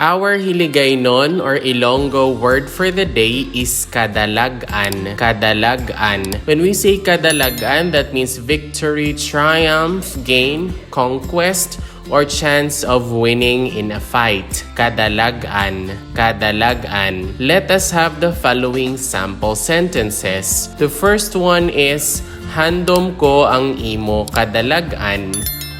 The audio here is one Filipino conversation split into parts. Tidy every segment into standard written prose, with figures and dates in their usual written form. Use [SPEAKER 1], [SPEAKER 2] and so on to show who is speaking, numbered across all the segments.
[SPEAKER 1] Our Hiligaynon or Ilonggo word for the day is kadalagan. Kadalagan. When we say kadalagan, that means victory, triumph, gain, conquest, or chance of winning in a fight. Kadalagan. Kadalagan. Let us have the following sample sentences. The first one is, handom ko ang imo kadalagan.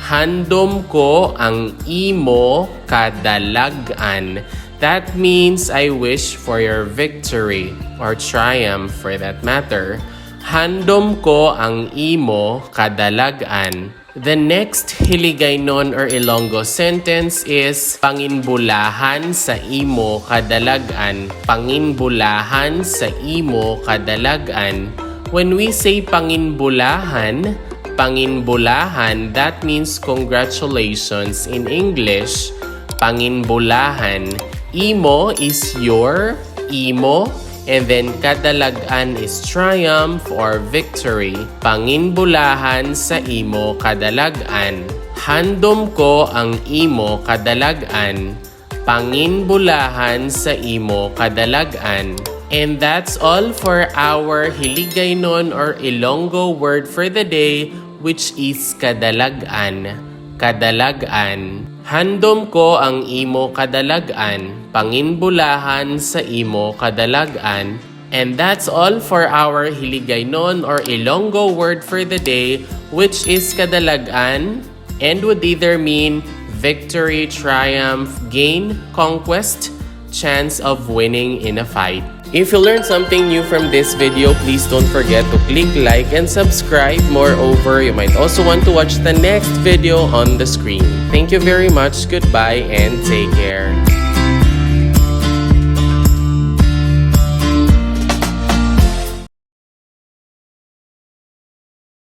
[SPEAKER 1] Handom ko ang imo kadalagan. That means I wish for your victory or triumph for that matter. Handom ko ang imo kadalagan. The next Hiligaynon or Ilonggo sentence is panginbulahan sa imo kadalagan. Panginbulahan sa imo kadalagan. When we say panginbulahan, that means congratulations in English. Panginbulahan. Imo is your, imo, and then kadalagan is triumph or victory. Panginbulahan sa imo kadalagan. Handom ko ang imo kadalagan. Panginbulahan sa imo kadalagan. And that's all for our Hiligaynon or Ilonggo word for the day, which is kadalagan. Kadalagan. Handom ko ang imo kadalagan. Panginbulahan sa imo kadalagan. And that's all for our Hiligaynon or Ilonggo word for the day, which is kadalagan and would either mean victory, triumph, gain, conquest, chance of winning in a fight. If you learned something new from this video, please don't forget to click like and subscribe. Moreover, you might also want to watch the next video on the screen. Thank you very much, goodbye, and take care.